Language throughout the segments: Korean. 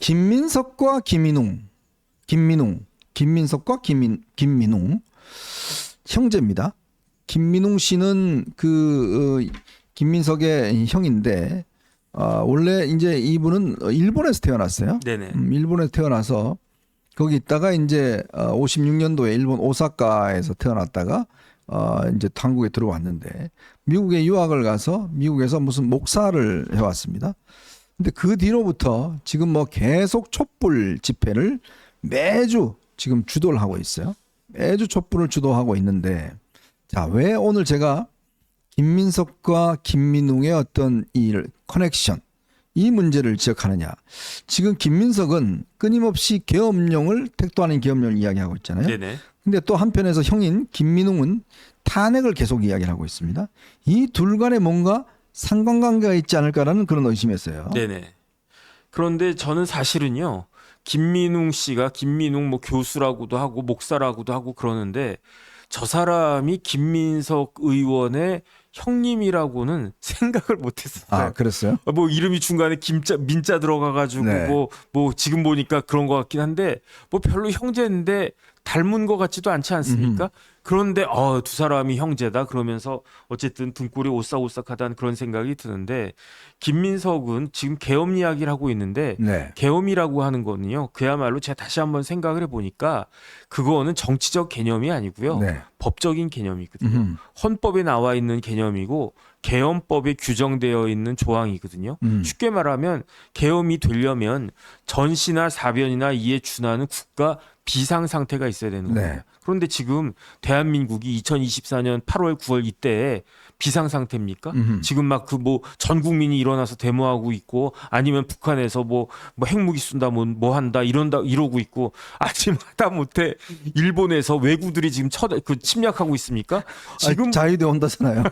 김민석과 김민석과 김민웅 형제입니다. 김민웅 씨는 김민석의 형인데 원래 이제 이분은 일본에서 태어났어요. 네네. 일본에서 태어나서 거기 있다가 이제 56년도에 일본 오사카에서 태어났다가 이제 한국에 들어왔는데 미국에 유학을 가서 미국에서 무슨 목사를 해왔습니다. 근데 그 뒤로부터 지금 뭐 계속 촛불 집회를 매주 지금 주도를 하고 있어요. 매주 촛불을 주도하고 있는데 자, 왜 오늘 제가 김민석과 김민웅의 어떤 이 커넥션 이 문제를 지적하느냐. 지금 김민석은 끊임없이 계엄령을 택도 아닌 계엄령을 이야기하고 있잖아요. 네네. 근데 또 한편에서 형인 김민웅은 탄핵을 계속 이야기를 하고 있습니다. 이 둘 간에 뭔가 상관관계가 있지 않을까라는 그런 의심했어요. 네네. 그런데 저는 사실은요, 김민웅 씨가 김민웅 뭐 교수라고도 하고 목사라고도 하고 그러는데 저 사람이 김민석 의원의 형님이라고는 생각을 못했었어요. 아, 그랬어요? 뭐 이름이 중간에 민자 들어가가지고 네. 뭐 지금 보니까 그런 것 같긴 한데 뭐 별로 형제인데 닮은 것 같지도 않지 않습니까? 그런데 두 사람이 형제다 그러면서 어쨌든 등골이 오싹오싹하다는 그런 생각이 드는데 김민석은 지금 계엄 이야기를 하고 있는데 네. 계엄이라고 하는 거는요 그야말로 제가 다시 한번 생각을 해보니까 그거는 정치적 개념이 아니고요 네. 법적인 개념이거든요. 헌법에 나와 있는 개념이고 계엄법에 규정되어 있는 조항이거든요. 쉽게 말하면 계엄이 되려면 전시나 사변이나 이에 준하는 국가 비상 상태가 있어야 되는 거예요. 네. 그런데 지금 대한민국이 2024년 8월 9월 이때에 비상 상태입니까? 지금 막 뭐 전 국민이 일어나서 데모하고 있고 아니면 북한에서 뭐 핵무기 쏜다 뭐 한다 이러고 있고 아니면 하다못해 일본에서 왜구들이 지금 침략하고 있습니까? 지금 자유대 온다잖아요.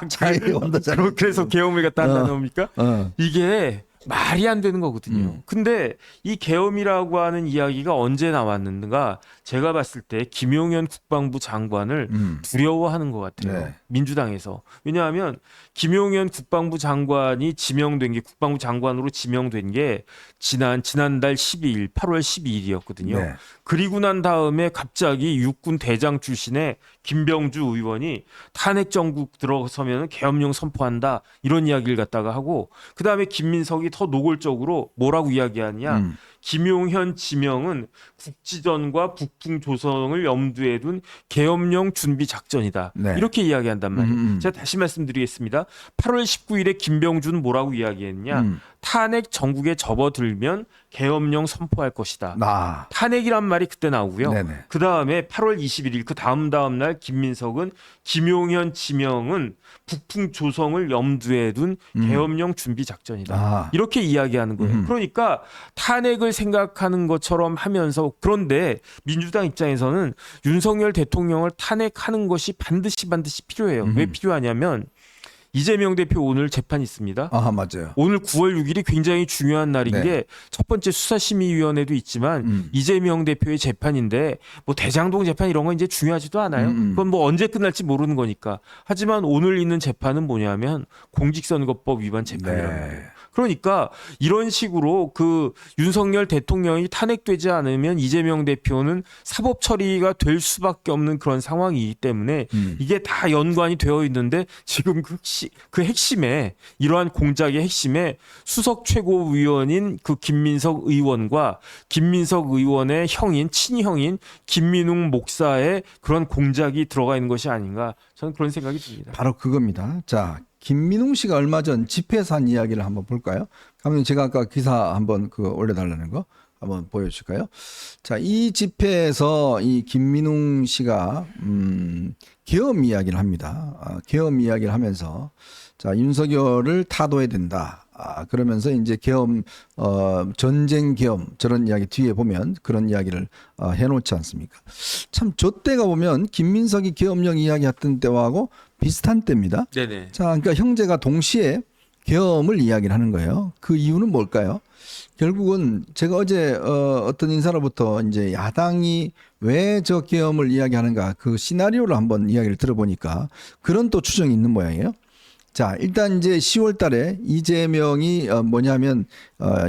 자유대 온다잖아요. 그래서 계엄을 갖다 한다는 겁니까? 이게 말이 안 되는 거거든요. 근데 이 계엄이라고 하는 이야기가 언제 나왔는가? 제가 봤을 때 김용현 국방부 장관을 두려워하는 것 같아요. 네. 민주당에서. 왜냐하면 김용현 국방부 장관이 지명된 게 국방부 장관으로 지명된 게 지난달 12일 8월 12일이었거든요. 네. 그리고 난 다음에 갑자기 육군 대장 출신의 김병주 의원이 탄핵 정국 들어서면 계엄령 선포한다 이런 이야기를 갖다가 하고 그 다음에 김민석이 더 노골적으로 뭐라고 이야기하냐 김용현 지명은 국지전과 북풍 조성을 염두에 둔 계엄령 준비 작전이다. 네. 이렇게 이야기한단 말이에요. 제가 다시 말씀드리겠습니다. 8월 19일에 김병주는 뭐라고 이야기했냐. 탄핵 정국에 접어들면 계엄령 선포할 것이다. 탄핵이란 말이 그때 나오고요. 그 다음에 8월 21일 그 다음 날 김민석은 김용현 지명은 북풍 조성을 염두에 둔 계엄령 준비 작전이다. 이렇게 이야기하는 거예요. 그러니까 탄핵을 생각하는 것처럼 하면서 그런데 민주당 입장에서는 윤석열 대통령을 탄핵하는 것이 반드시 필요해요. 왜 필요하냐면 이재명 대표 오늘 재판 있습니다. 맞아요. 오늘 9월 6일이 굉장히 중요한 날인 네. 게 첫 번째 수사심의위원회도 있지만 이재명 대표의 재판인데 뭐 대장동 재판 이런 건 이제 중요하지도 않아요. 그건 뭐 언제 끝날지 모르는 거니까. 하지만 오늘 있는 재판은 뭐냐면 공직선거법 위반 재판이라는 거예요. 그러니까 이런 식으로 그 윤석열 대통령이 탄핵되지 않으면 이재명 대표는 사법 처리가 될 수밖에 없는 그런 상황이기 때문에 이게 다 연관이 되어 있는데 지금 그 핵심에 이러한 공작의 핵심에 수석 최고위원인 그 김민석 의원과 김민석 의원의 형인 친형인 김민웅 목사의 그런 공작이 들어가 있는 것이 아닌가 저는 그런 생각이 듭니다. 바로 그겁니다. 자, 김민웅 씨가 얼마 전 집회에서 한 이야기를 한번 볼까요? 그러면 제가 아까 기사 한번 올려달라는 거 한번 보여주실까요? 자, 이 집회에서 이 김민웅 씨가 계엄 이야기를 합니다. 계엄 이야기를 하면서 자, 윤석열을 타도해야 된다. 그러면서 이제 계엄, 전쟁 계엄 저런 이야기 뒤에 보면 그런 이야기를 해놓지 않습니까? 참 저 때가 보면 김민석이 계엄령 이야기했던 때하고 비슷한 때입니다. 네네. 자, 그러니까 형제가 동시에 계엄을 이야기를 하는 거예요. 그 이유는 뭘까요? 결국은 제가 어제 어떤 인사로부터 이제 야당이 왜 저 계엄을 이야기하는가 그 시나리오를 한번 이야기를 들어보니까 그런 또 추정이 있는 모양이에요. 자, 일단 이제 10월 달에 이재명이 뭐냐면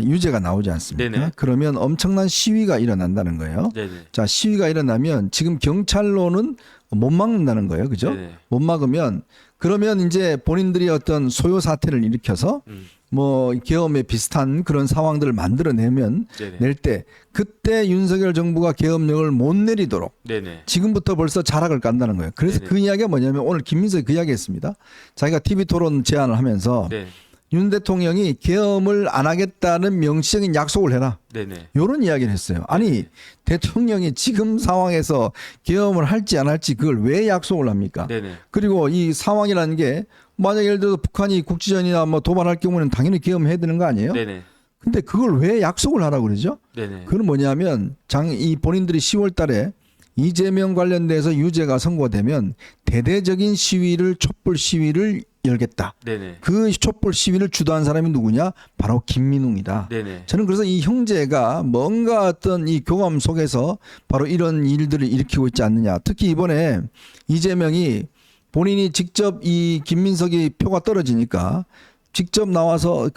유죄가 나오지 않습니까? 네네. 그러면 엄청난 시위가 일어난다는 거예요. 네네. 자, 시위가 일어나면 지금 경찰로는 못 막는다는 거예요. 그죠? 네네. 못 막으면 그러면 이제 본인들이 어떤 소요 사태를 일으켜서 뭐 계엄에 비슷한 그런 상황들을 만들어내면 네네. 낼 때 그때 윤석열 정부가 계엄령을 못 내리도록 네네. 지금부터 벌써 자락을 깐다는 거예요. 그래서 네네. 그 이야기가 뭐냐면 오늘 김민석이 그 이야기 했습니다. 자기가 TV 토론 제안을 하면서 네. 윤 대통령이 계엄을 안 하겠다는 명시적인 약속을 해라. 네네. 이런 이야기를 했어요. 아니 대통령이 지금 상황에서 계엄을 할지 안 할지 그걸 왜 약속을 합니까? 네네. 그리고 이 상황이라는 게 만약 예를 들어서 북한이 국지전이나 뭐 도발할 경우는 당연히 계엄해야 되는 거 아니에요? 네네. 근데 그걸 왜 약속을 하라고 그러죠? 네네. 그건 뭐냐면 이 본인들이 10월 달에 이재명 관련돼서 유죄가 선고되면 대대적인 시위를 촛불 시위를 열겠다. 네네. 그 촛불 시위를 주도한 사람이 누구냐? 바로 김민웅이다. 네네. 저는 그래서 이 형제가 뭔가 어떤 이 교감 속에서 바로 이런 일들을 일으키고 있지 않느냐. 특히 이번에 이재명이 본인이 직접 이 김민석이 표가 떨어지니까 직접 나와서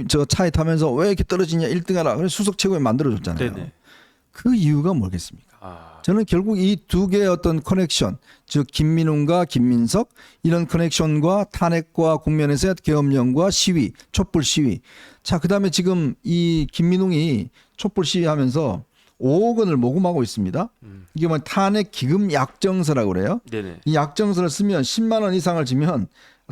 저 차에 타면서 왜 이렇게 떨어지냐 1등하라. 그래서 수석 최고위 만들어줬잖아요. 네네. 그 이유가 뭐겠습니까? 저는 결국 이 두 개의 어떤 커넥션, 즉 김민웅과 김민석 이런 커넥션과 탄핵과 국면에서의 계엄령과 시위, 촛불 시위. 자, 그다음에 지금 이 김민웅이 촛불 시위하면서 5억 원을 모금하고 있습니다. 이게 뭐 탄핵 기금 약정서라고 그래요. 네네. 이 약정서를 쓰면 10만 원 이상을 주면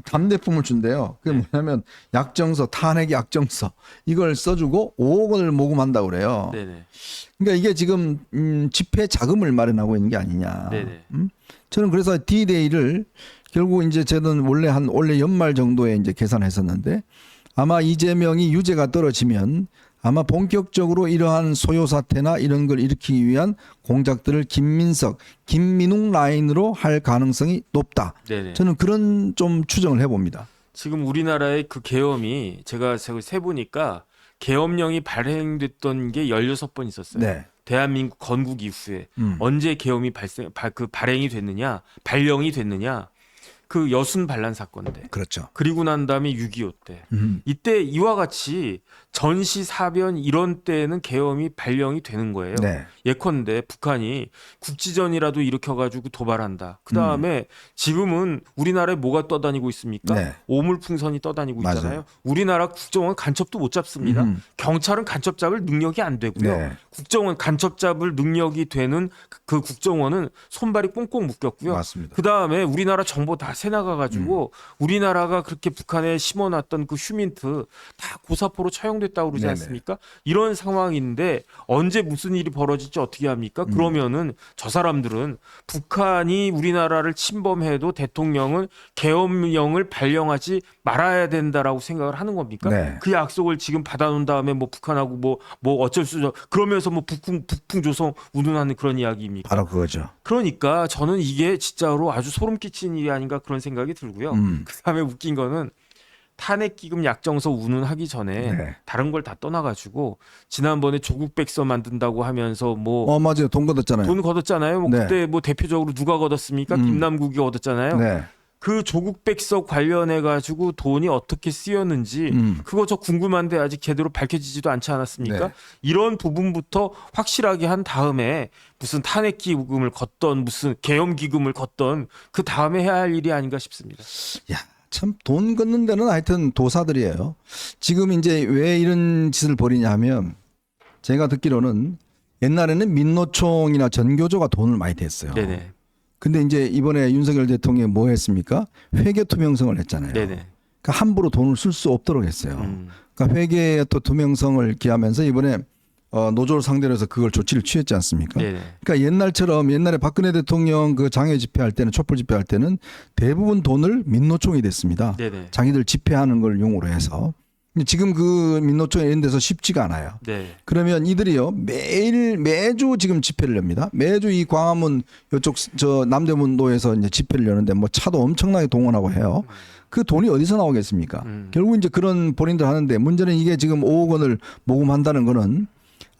담대품을 준대요. 그게 뭐냐면 약정서, 탄핵 약정서 이걸 써주고 5억 원을 모금한다고 그래요. 네네. 그러니까 이게 지금 집회 자금을 마련하고 있는 게 아니냐. 네네. 저는 그래서 D-Day를 결국 이제 저는 올해 연말 정도에 이제 계산했었는데 아마 이재명이 유죄가 떨어지면 아마 본격적으로 이러한 소요 사태나 이런 걸 일으키기 위한 공작들을 김민석, 김민웅 라인으로 할 가능성이 높다. 네네. 저는 그런 좀 추정을 해봅니다. 지금 우리나라의 그 계엄이 제가 세보니까 계엄령이 발행됐던 게 16번 있었어요. 네. 대한민국 건국 이후에 언제 계엄이 발행이 됐느냐, 발령이 됐느냐. 그 여순 반란 사건 때. 그렇죠. 그리고 난 다음에 6.25 때. 이때 이와 같이 전시 사변 이런 때는 계엄이 발령이 되는 거예요. 네. 예컨대 북한이 국지전이라도 일으켜가지고 도발한다. 그 다음에 지금은 우리나라에 뭐가 떠다니고 있습니까? 네. 오물풍선이 떠다니고 있잖아요. 맞아요. 우리나라 국정원 간첩도 못 잡습니다. 경찰은 간첩 잡을 능력이 안 되고요. 네. 국정원 간첩 잡을 능력이 되는 그 국정원은 손발이 꽁꽁 묶였고요. 맞습니다. 그 다음에 우리나라 정보 다 새나가가지고 우리나라가 그렇게 북한에 심어놨던 그 휴민트 다 고사포로 처형됐다고 그러지 네네. 않습니까? 이런 상황인데 언제 무슨 일이 벌어질지 어떻게 합니까? 그러면은 저 사람들은 북한이 우리나라를 침범해도 대통령은 계엄령을 발령하지 말아야 된다라고 생각을 하는 겁니까? 네. 그 약속을 지금 받아놓은 다음에 뭐 북한하고 뭐 어쩔 수 없어 그러면서 뭐 북풍조성 운운하는 그런 이야기입니까? 바로 그거죠. 그러니까 저는 이게 진짜로 아주 소름 끼치는 일이 아닌가 그런 생각이 들고요. 그다음에 웃긴 거는 탄핵 기금 약정서 운운하기 전에 네. 다른 걸 다 떠나가지고 지난번에 조국 백서 만든다고 하면서 뭐 맞아요. 돈 걷었잖아요. 돈 걷었잖아요. 뭐 네. 그때 뭐 대표적으로 누가 걷었습니까? 김남국이 걷었잖아요. 네. 그 조국 백서 관련해 가지고 돈이 어떻게 쓰였는지 그거 저 궁금한데 아직 제대로 밝혀지지도 않지 않았습니까? 네. 이런 부분부터 확실하게 한 다음에 무슨 탄핵 기금을 걷던 무슨 계엄 기금을 걷던 그 다음에 해야 할 일이 아닌가 싶습니다. 야, 참 돈 걷는 데는 하여튼 도사들이에요. 지금 이제 왜 이런 짓을 벌이냐면 제가 듣기로는 옛날에는 민노총이나 전교조가 돈을 많이 댔어요. 네네. 근데 이제 이번에 윤석열 대통령이 뭐 했습니까? 회계 투명성을 했잖아요. 네네. 그러니까 함부로 돈을 쓸 수 없도록 했어요. 그러니까 회계의 또 투명성을 기하면서 이번에 노조를 상대로 해서 그걸 조치를 취했지 않습니까? 네네. 그러니까 옛날에 박근혜 대통령 그 장외 집회할 때는 촛불 집회할 때는 대부분 돈을 민노총이 댔습니다. 네네. 자기들 집회하는 걸 용으로 해서. 근데 지금 그 민노총 이런 데서 쉽지가 않아요. 네. 그러면 이들이요 매주 지금 집회를 엽니다. 매주 이 광화문 이쪽 저 남대문도에서 이제 집회를 여는데 뭐 차도 엄청나게 동원하고 해요. 그 돈이 어디서 나오겠습니까? 결국 이제 그런 본인들 하는데 문제는 이게 지금 5억 원을 모금한다는 거는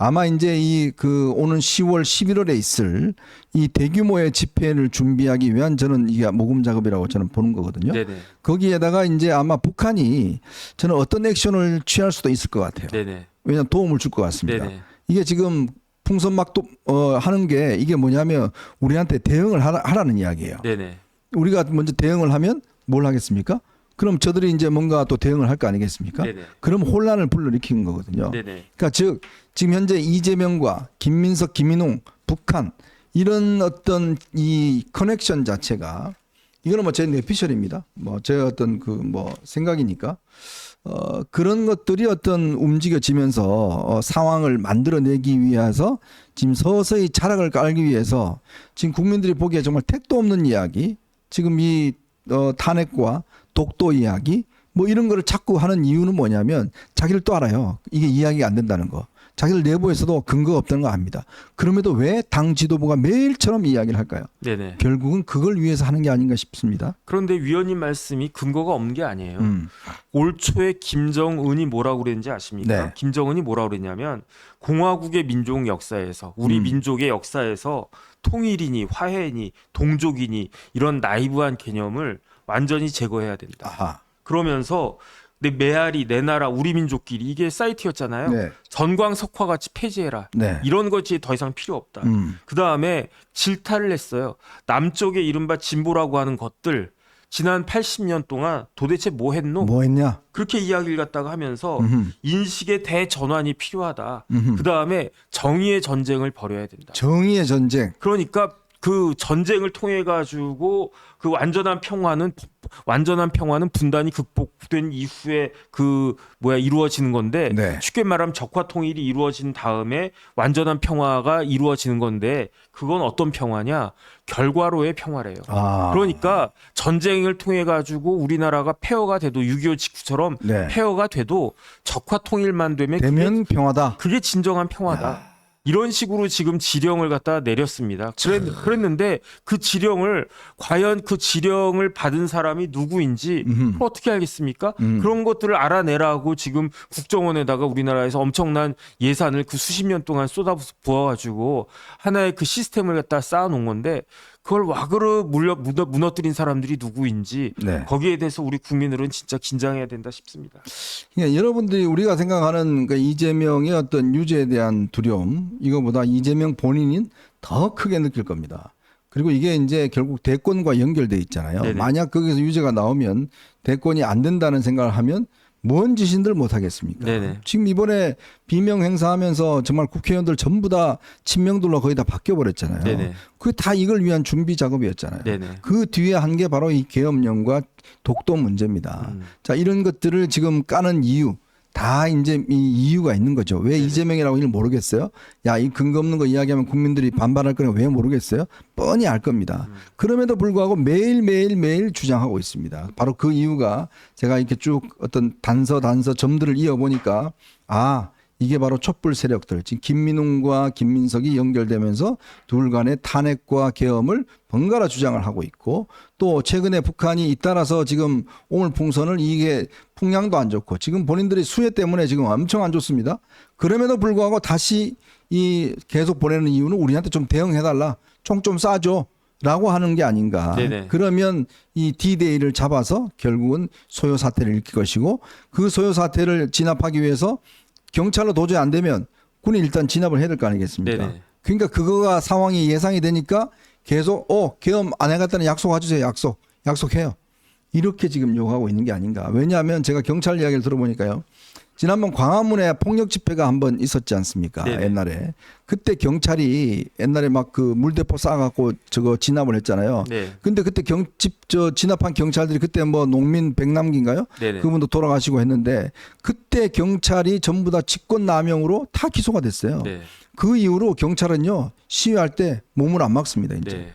아마 이제 이 그 오는 10월, 11월에 있을 이 대규모의 집회를 준비하기 위한 저는 이게 모금 작업이라고 저는 보는 거거든요. 네네. 거기에다가 이제 아마 북한이 저는 어떤 액션을 취할 수도 있을 것 같아요. 네네. 왜냐하면 도움을 줄 것 같습니다. 네네. 이게 지금 풍선막도 하는 게 이게 뭐냐면 우리한테 대응을 하라는 이야기예요. 네네. 우리가 먼저 대응을 하면 뭘 하겠습니까? 그럼 저들이 이제 뭔가 또 대응을 할 거 아니겠습니까? 네네. 그럼 혼란을 불러일으키는 거거든요. 네네. 그러니까 즉 지금 현재 이재명과 김민석, 김인웅, 북한 이런 어떤 이 커넥션 자체가 이거는 뭐 제 뇌피셜입니다. 뭐 제 어떤 그 뭐 생각이니까 그런 것들이 어떤 움직여지면서 상황을 만들어내기 위해서 지금 서서히 자락을 깔기 위해서 지금 국민들이 보기에 정말 택도 없는 이야기, 지금 이 탄핵과 독도 이야기 뭐 이런 거를 자꾸 하는 이유는 뭐냐면 자기를 또 알아요. 이게 이야기가 안 된다는 거. 자기들 내부에서도 근거가 없다는 거 압니다. 그럼에도 왜 당 지도부가 매일처럼 이야기를 할까요? 네네. 결국은 그걸 위해서 하는 게 아닌가 싶습니다. 그런데 위원님 말씀이 근거가 없는 게 아니에요. 올 초에 김정은이 뭐라고 그랬는지 아십니까? 네. 김정은이 뭐라고 그랬냐면 공화국의 민족 역사에서 우리 민족의 역사에서 통일이니 화해니 동족이니 이런 나이브한 개념을 완전히 제거해야 된다. 아하. 그러면서 내 메아리 내 나라 우리 민족끼리 이게 사이트였잖아요. 네. 전광석화 같이 폐지해라. 네. 이런 것이 더 이상 필요 없다. 그 다음에 질타를 했어요. 남쪽의 이른바 진보라고 하는 것들 지난 80년 동안 도대체 뭐 했노? 뭐 했냐? 그렇게 이야기를 갖다가 하면서 인식의 대전환이 필요하다. 음흠. 그 다음에 정의의 전쟁을 벌여야 된다. 정의의 전쟁. 그러니까 그 전쟁을 통해 가지고 그 완전한 평화는 분단이 극복된 이후에 이루어지는 건데 네. 쉽게 말하면 적화 통일이 이루어진 다음에 완전한 평화가 이루어지는 건데 그건 어떤 평화냐? 결과로의 평화래요. 아. 그러니까 전쟁을 통해 가지고 우리나라가 폐허가 돼도 6.25 직후처럼 네. 폐허가 돼도 적화 통일만 되면 평화다. 그게 진정한 평화다. 이런 식으로 지금 지령을 갖다 내렸습니다. 그랬는데 그 지령을 과연 그 지령을 받은 사람이 누구인지 그걸 어떻게 알겠습니까? 그런 것들을 알아내라고 지금 국정원에다가 우리나라에서 엄청난 예산을 그 수십 년 동안 쏟아 부어가지고 하나의 그 시스템을 갖다 쌓아놓은 건데 그걸 와그르 무너뜨린 사람들이 누구인지 네. 거기에 대해서 우리 국민들은 진짜 긴장해야 된다 싶습니다. 그러니까 여러분들이 우리가 생각하는 그 이재명의 어떤 유죄에 대한 두려움 이거보다 이재명 본인이 더 크게 느낄 겁니다. 그리고 이게 이제 결국 대권과 연결돼 있잖아요. 네네. 만약 거기서 유죄가 나오면 대권이 안 된다는 생각을 하면 뭔 짓인들 못 하겠습니까? 네네. 지금 이번에 비명 행사하면서 정말 국회의원들 전부 다 친명들로 거의 다 바뀌어 버렸잖아요. 네네. 그게 다 이걸 위한 준비 작업이었잖아요. 네네. 그 뒤에 한 게 바로 이 계엄령과 독도 문제입니다. 자, 이런 것들을 지금 까는 이유 다 이제 이 이유가 있는 거죠. 왜 이재명이라고 이걸 모르겠어요? 야, 이 근거 없는 거 이야기하면 국민들이 반발할 거는 왜 모르겠어요? 뻔히 알 겁니다. 그럼에도 불구하고 매일 주장하고 있습니다. 바로 그 이유가 제가 이렇게 쭉 어떤 단서 점들을 이어보니까 이게 바로 촛불 세력들, 지금 김민웅과 김민석이 연결되면서 둘 간의 탄핵과 계엄을 번갈아 주장을 하고 있고 또 최근에 북한이 잇따라서 지금 오물 풍선을 이게 풍량도 안 좋고 지금 본인들이 수해 때문에 지금 엄청 안 좋습니다. 그럼에도 불구하고 다시 이 계속 보내는 이유는 우리한테 좀 대응해달라. 총 좀 쏴줘. 라고 하는 게 아닌가. 네네. 그러면 이 D-Day를 잡아서 결국은 소요 사태를 일으킬 것이고 그 소요 사태를 진압하기 위해서 경찰로 도저히 안 되면 군이 일단 진압을 해야 될 거 아니겠습니까? 네네. 그러니까 그거가 상황이 예상이 되니까 계속 계엄 안 해갔다는 약속해주세요. 약속해요. 이렇게 지금 요구하고 있는 게 아닌가. 왜냐하면 제가 경찰 이야기를 들어보니까요. 지난번 광화문에 폭력 집회가 한번 있었지 않습니까? 네네. 옛날에. 그때 경찰이 옛날에 막 그 물대포 쏴갖고 저거 진압을 했잖아요. 네. 근데 그때 진압한 경찰들이 그때 뭐 농민 백남기인가요? 네네. 그분도 돌아가시고 했는데 그때 경찰이 전부 다 직권남용으로 다 기소가 됐어요. 네. 그 이후로 경찰은요 시위할 때 몸을 안 막습니다. 이제. 네.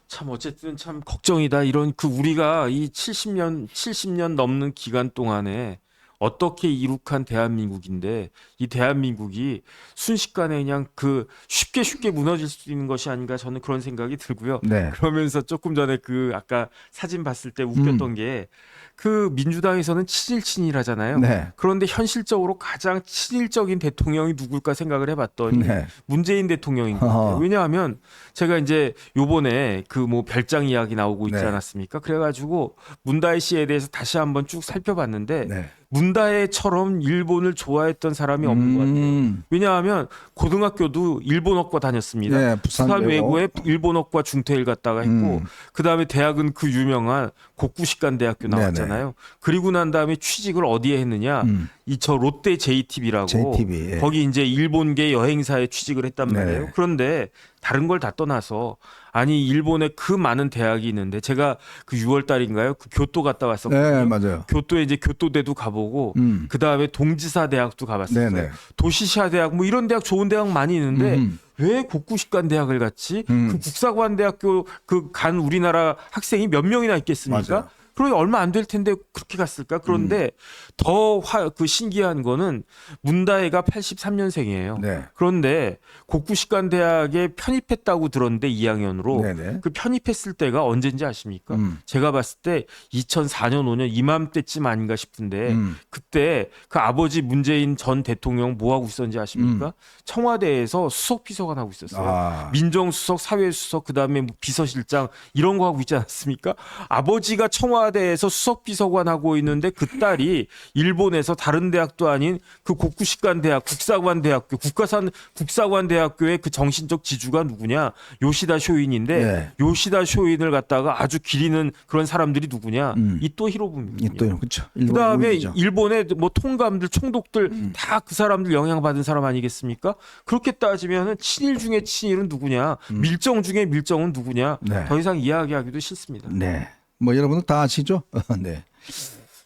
참 어쨌든 참 걱정이다. 이런 그 우리가 이 70년 넘는 기간 동안에 어떻게 이룩한 대한민국인데 이 대한민국이 순식간에 그냥 그 쉽게 무너질 수 있는 것이 아닌가 저는 그런 생각이 들고요. 네. 그러면서 조금 전에 그 아까 사진 봤을 때 웃겼던 게 그 민주당에서는 친일하잖아요. 네. 그런데 현실적으로 가장 친일적인 대통령이 누굴까 생각을 해봤더니 네. 문재인 대통령인 것 같아요. 왜냐하면 제가 이제 요번에 그 뭐 별장 이야기 나오고 있지 네. 않았습니까? 그래가지고 문다혜 씨에 대해서 다시 한번 쭉 살펴봤는데 네. 문다혜처럼 일본을 좋아했던 사람이 없는 것 같아요. 왜냐하면 고등학교도 일본어과 다녔습니다. 네, 부산 외고에 일본어과 중퇴를 갔다가 했고 그다음에 대학은 그 유명한 곡구식관 대학교 나왔잖아요. 그리고 난 다음에 취직을 어디에 했느냐? 이 저 롯데 JTB라고 JTB, 예. 거기 이제 일본계 여행사에 취직을 했단 말이에요. 네. 그런데 다른 걸 다 떠나서 아니 일본에 그 많은 대학이 있는데 제가 그 6월 달인가요? 그 교토 갔다 왔었거든요. 네, 맞아요. 교토에 이제 교토대도 가보고 그 다음에 동지사 대학도 가봤었어요. 네네. 도시사 대학 뭐 이런 대학 좋은 대학 많이 있는데 왜 곡구식관 대학을 갔지? 그 국사관 대학교 그 간 우리나라 학생이 몇 명이나 있겠습니까? 맞아요. 그러니 얼마 안 될 텐데 그렇게 갔을까? 그런데 더 그 신기한 거는 문다혜가 83년생이에요. 네. 그런데 곡구식관 대학에 편입했다고 들었는데 2학년으로 네네. 그 편입했을 때가 언제인지 아십니까? 제가 봤을 때 2004년 5년 이맘때쯤 아닌가 싶은데 그때 그 아버지 문재인 전 대통령 뭐 하고 있었는지 아십니까? 청와대에서 수석 비서관 하고 있었어요. 아. 민정수석, 사회수석, 그다음에 뭐 비서실장 이런 거 하고 있지 않습니까? 아버지가 청와대에서 수석 비서관 하고 있는데 그 딸이 일본에서 다른 대학도 아닌 그 곡구식관 대학, 국사관 대학교, 국사관 대학교의 그 정신적 지주가 누구냐? 요시다 쇼인인데 네. 요시다 쇼인을 갖다가 아주 기리는 그런 사람들이 누구냐? 이토 히로부미입니다. 이또 그렇죠. 그다음에 일본의 뭐 통감들, 총독들 다 그 사람들 영향받은 사람 아니겠습니까? 그렇게 따지면은 친일 중에 친일은 누구냐? 밀정 중에 밀정은 누구냐? 네. 더 이상 이야기하기도 싫습니다. 네. 뭐 여러분들 다 아시죠? 네.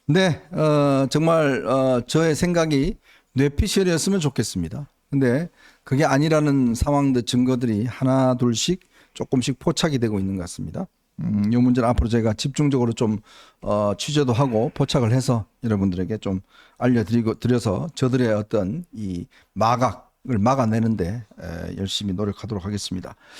네. 정말 저의 생각이 뇌피셜이었으면 좋겠습니다. 근데 그게 아니라는 상황들 증거들이 하나 둘씩 조금씩 포착이 되고 있는 것 같습니다. 이 문제는 앞으로 제가 집중적으로 좀 취재도 하고 포착을 해서 여러분들에게 좀 드려서 저들의 어떤 이 마각을 막아내는데 열심히 노력하도록 하겠습니다.